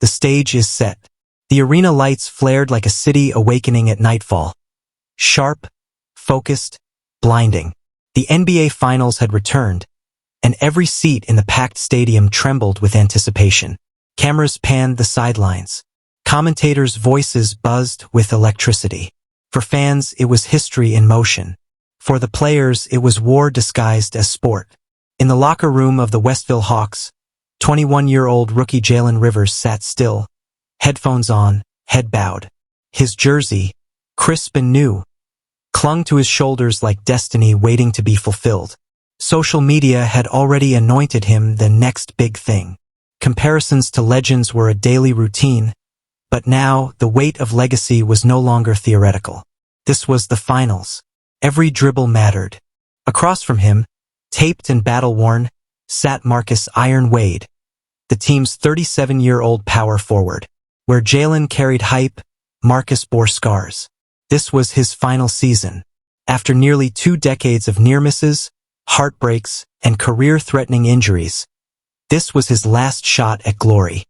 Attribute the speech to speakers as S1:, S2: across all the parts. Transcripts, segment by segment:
S1: The stage is set. The arena lights flared like a city awakening at nightfall. Sharp, focused, blinding. The NBA Finals had returned, and every seat in the packed stadium trembled with anticipation. Cameras panned the sidelines. Commentators' voices buzzed with electricity. For fans, it was history in motion. For the players, it was war disguised as sport. In the locker room of the Westville Hawks, 21-year-old rookie Jalen Rivers sat still, headphones on, head bowed. His jersey, crisp and new, clung to his shoulders like destiny waiting to be fulfilled. Social media had already anointed him the next big thing. Comparisons to legends were a daily routine, but now the weight of legacy was no longer theoretical. This was the finals. Every dribble mattered. Across from him, taped and battle-worn, sat Marcus "Iron" Wade, the team's 37-year-old power forward. Where Jalen carried hype, Marcus bore scars. This was his final season. After nearly 2 decades of near misses, heartbreaks, and career-threatening injuries, this was his last shot at glory.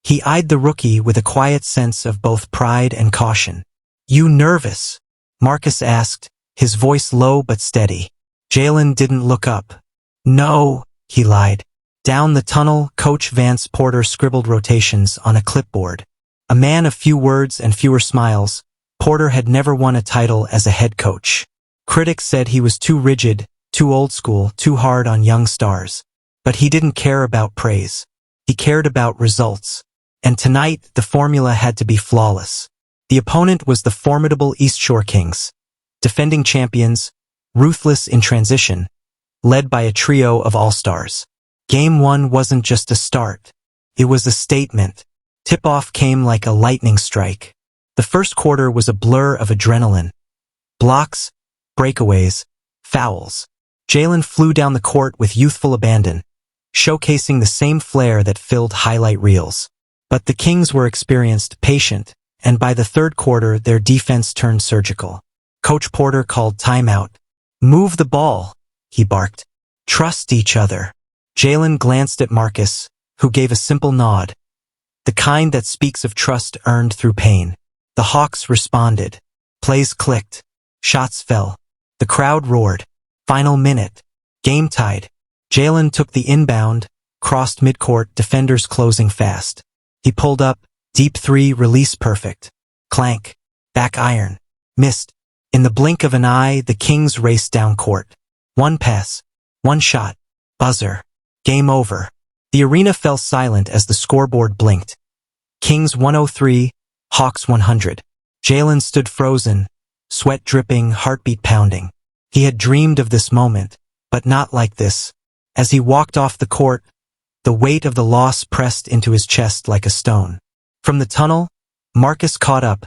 S1: He eyed the rookie with a quiet sense of both pride and caution. "You nervous?" Marcus asked, his voice low but steady. Jalen didn't look up. "No," he lied. Down the tunnel, Coach Vance Porter scribbled rotations on a clipboard. A man of few words and fewer smiles, Porter had never won a title as a head coach. Critics said he was too rigid, too old school, too hard on young stars. But he didn't care about praise. He cared about results. And tonight, the formula had to be flawless. The opponent was the formidable East Shore Kings, defending champions, ruthless in transition, led by a trio of all-stars. Game 1 wasn't just a start. It was a statement. Tip-off came like a lightning strike. The first quarter was a blur of adrenaline. Blocks, breakaways, fouls. Jalen flew down the court with youthful abandon, showcasing the same flair that filled highlight reels. But the Kings were experienced, patient, and by the third quarter their defense turned surgical. Coach Porter called timeout. "Move the ball," he barked. "Trust each other." Jalen glanced at Marcus, who gave a simple nod, the kind that speaks of trust earned through pain. The Hawks responded. Plays clicked. Shots fell. The crowd roared. Final minute. Game tied. Jalen took the inbound, crossed midcourt, defenders closing fast. He pulled up, deep three, release perfect. Clank. Back iron. Missed. In the blink of an eye, the Kings raced down court. One pass. One shot. Buzzer. Game over. The arena fell silent as the scoreboard blinked. Kings 103, Hawks 100. Jalen stood frozen, sweat dripping, heartbeat pounding. He had dreamed of this moment, but not like this. As he walked off the court, the weight of the loss pressed into his chest like a stone. From the tunnel, Marcus caught up,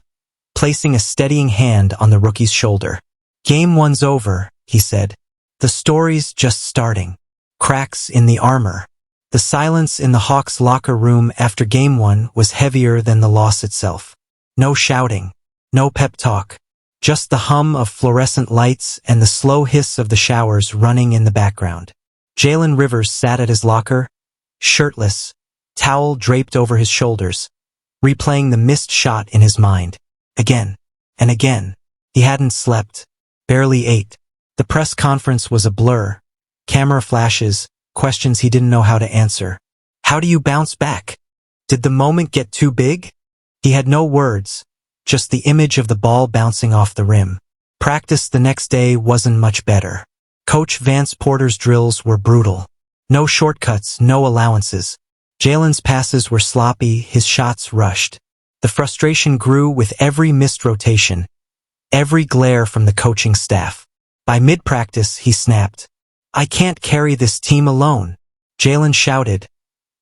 S1: placing a steadying hand on the rookie's shoulder. "Game 1's over," he said. "The story's just starting." Cracks in the armor. The silence in the Hawks' locker room after Game 1 was heavier than the loss itself. No shouting, no pep talk, just the hum of fluorescent lights and the slow hiss of the showers running in the background. Jalen Rivers sat at his locker, shirtless, towel draped over his shoulders, replaying the missed shot in his mind. Again and again. He hadn't slept, barely ate. The press conference was a blur. Camera flashes, questions he didn't know how to answer. How do you bounce back? Did the moment get too big? He had no words, just the image of the ball bouncing off the rim. Practice the next day wasn't much better. Coach Vance Porter's drills were brutal. No shortcuts, no allowances. Jalen's passes were sloppy, his shots rushed. The frustration grew with every missed rotation, every glare from the coaching staff. By mid-practice, he snapped. "I can't carry this team alone," Jalen shouted,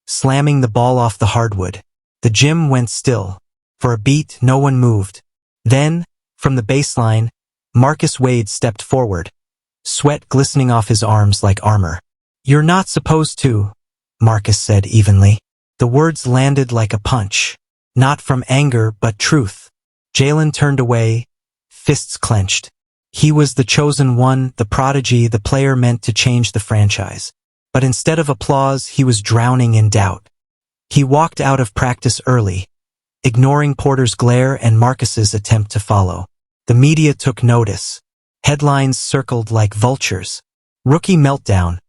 S1: slamming the ball off the hardwood. The gym went still. For a beat, no one moved. Then, from the baseline, Marcus Wade stepped forward, sweat glistening off his arms like armor. "You're not supposed to," Marcus said evenly. The words landed like a punch. Not from anger, but truth. Jalen turned away, fists clenched. He was the chosen one, the prodigy, the player meant to change the franchise. But instead of applause, he was drowning in doubt. He walked out of practice early, ignoring Porter's glare and Marcus's attempt to follow. The media took notice. Headlines circled like vultures. Rookie meltdown.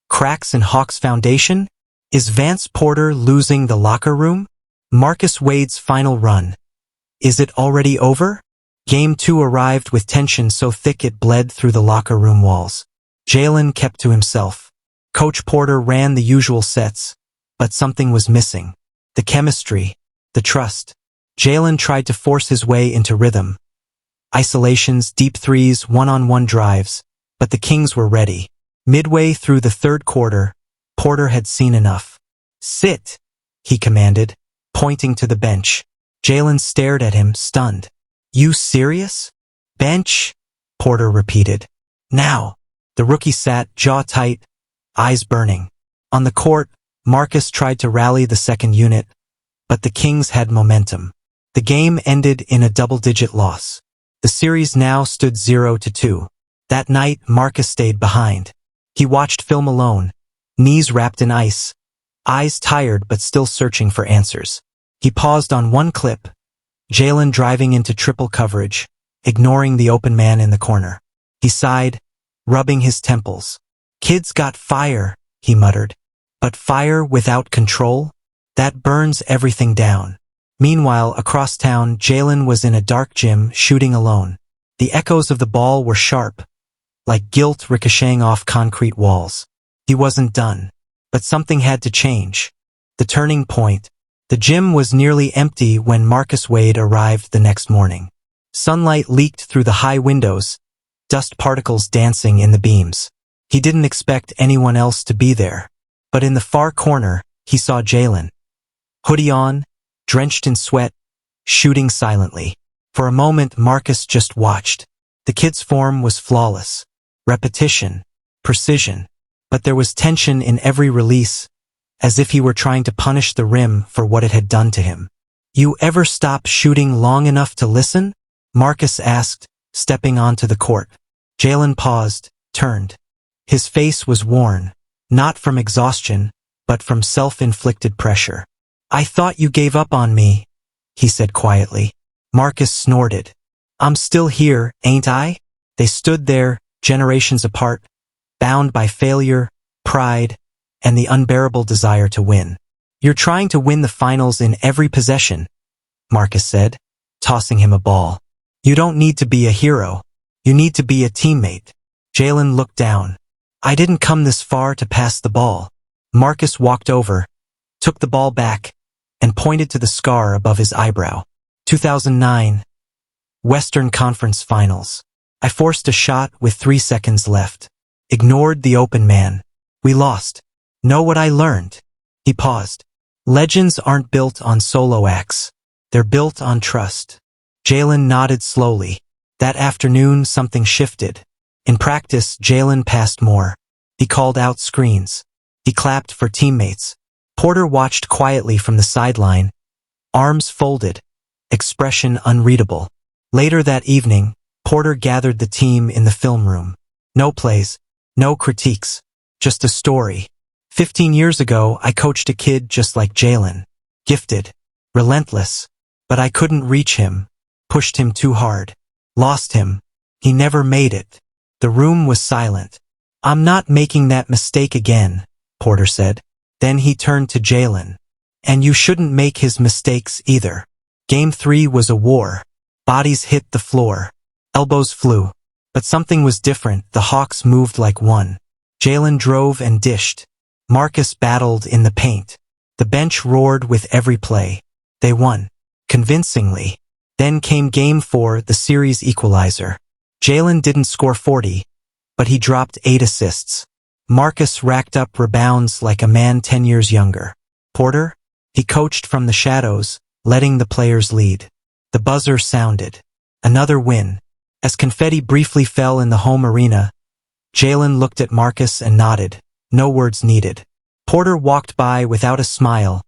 S1: Cracks in Hawks foundation? Is Vance Porter losing the locker room? Marcus Wade's final run. Is it already over? Game 2 arrived with tension so thick it bled through the locker room walls. Jalen kept to himself. Coach Porter ran the usual sets, but something was missing. The chemistry, the trust. Jalen tried to force his way into rhythm. Isolations, deep threes, one-on-one drives, but the Kings were ready. Midway through the third quarter, Porter had seen enough. "Sit," he commanded, pointing to the bench. Jalen stared at him, stunned. "You serious?" "Bench," Porter repeated. "Now." The rookie sat, jaw tight, eyes burning. On the court, Marcus tried to rally the second unit, but the Kings had momentum. The game ended in a double-digit loss. The series now stood 0-2. That night, Marcus stayed behind. He watched film alone, knees wrapped in ice, eyes tired but still searching for answers. He paused on one clip, Jalen driving into triple coverage, ignoring the open man in the corner. He sighed, rubbing his temples. "Kid's got fire," he muttered. "But fire without control? That burns everything down." Meanwhile, across town, Jalen was in a dark gym, shooting alone. The echoes of the ball were sharp, like guilt ricocheting off concrete walls. He wasn't done. But something had to change. The turning point. The gym was nearly empty when Marcus Wade arrived the next morning. Sunlight leaked through the high windows, dust particles dancing in the beams. He didn't expect anyone else to be there. But in the far corner, he saw Jalen. Hoodie on, drenched in sweat, shooting silently. For a moment, Marcus just watched. The kid's form was flawless. Repetition, precision. But there was tension in every release, as if he were trying to punish the rim for what it had done to him. "You ever stop shooting long enough to listen?" Marcus asked, stepping onto the court. Jalen paused, turned. His face was worn, not from exhaustion, but from self-inflicted pressure. "I thought you gave up on me," he said quietly. Marcus snorted. "I'm still here, ain't I?" They stood there, generations apart, bound by failure, pride, and the unbearable desire to win. "You're trying to win the finals in every possession," Marcus said, tossing him a ball. "You don't need to be a hero. You need to be a teammate." Jalen looked down. "I didn't come this far to pass the ball." Marcus walked over, took the ball back, and pointed to the scar above his eyebrow. 2009, Western Conference Finals. "I forced a shot with 3 seconds left. Ignored the open man. We lost. Know what I learned?" He paused. "Legends aren't built on solo acts. They're built on trust." Jalen nodded slowly. That afternoon, something shifted. In practice, Jalen passed more. He called out screens. He clapped for teammates. Porter watched quietly from the sideline, arms folded, expression unreadable. Later that evening, Porter gathered the team in the film room. No plays, no critiques, just a story. 15 years ago, I coached a kid just like Jalen. Gifted, relentless, but I couldn't reach him, pushed him too hard, lost him. He never made it. The room was silent. "I'm not making that mistake again," Porter said. Then he turned to Jalen. "And you shouldn't make his mistakes either." Game 3 was a war. Bodies hit the floor. Elbows flew. But something was different. The Hawks moved like one. Jalen drove and dished. Marcus battled in the paint. The bench roared with every play. They won. Convincingly. Then came Game 4, the series equalizer. Jalen didn't score 40, but he dropped 8 assists. Marcus racked up rebounds like a man 10 years younger. Porter? He coached from the shadows, letting the players lead. The buzzer sounded. Another win. As confetti briefly fell in the home arena, Jalen looked at Marcus and nodded. No words needed. Porter walked by without a smile,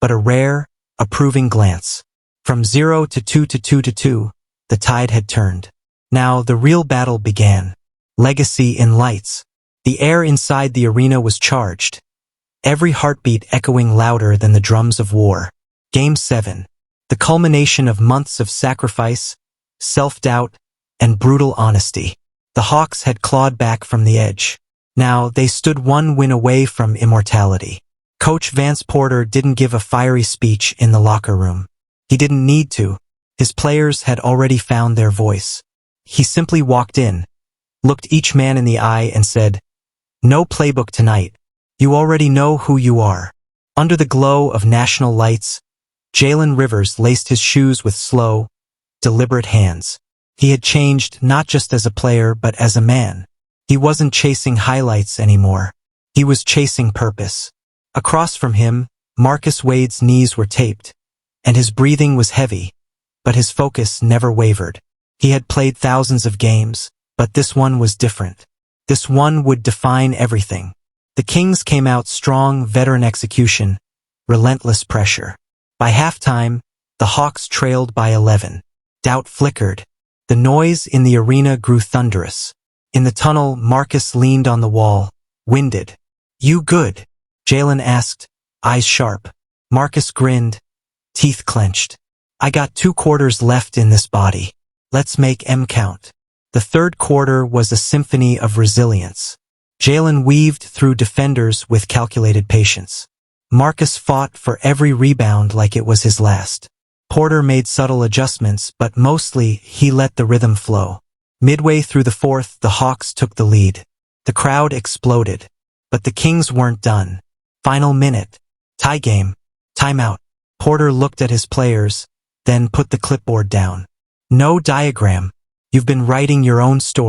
S1: but a rare, approving glance. From 0 to 2 to 2 to 2, the tide had turned. Now the real battle began. Legacy in lights. The air inside the arena was charged. every heartbeat echoing louder than the drums of war. Game 7. The culmination of months of sacrifice, self-doubt, and brutal honesty. The Hawks had clawed back from the edge. Now, they stood one win away from immortality. Coach Vance Porter didn't give a fiery speech in the locker room. He didn't need to. His players had already found their voice. He simply walked in, looked each man in the eye and said, "No playbook tonight. You already know who you are." Under the glow of national lights, Jalen Rivers laced his shoes with slow, deliberate hands. He had changed not just as a player but as a man. He wasn't chasing highlights anymore. He was chasing purpose. Across from him, Marcus Wade's knees were taped, and his breathing was heavy, but his focus never wavered. He had played thousands of games, but this one was different. This one would define everything. The Kings came out strong, veteran execution, relentless pressure. By halftime, the Hawks trailed by 11. Doubt flickered. The noise in the arena grew thunderous. In the tunnel, Marcus leaned on the wall, winded. "You good?" Jalen asked, eyes sharp. Marcus grinned, teeth clenched. "I got 2 quarters left in this body. Let's make 'em count." The third quarter was a symphony of resilience. Jalen weaved through defenders with calculated patience. Marcus fought for every rebound like it was his last. Porter made subtle adjustments, but mostly he let the rhythm flow. Midway through the fourth, the Hawks took the lead. The crowd exploded. But the Kings weren't done. Final minute. Tie game. Timeout. Porter looked at his players, then put the clipboard down. "No diagram. You've been writing your own story."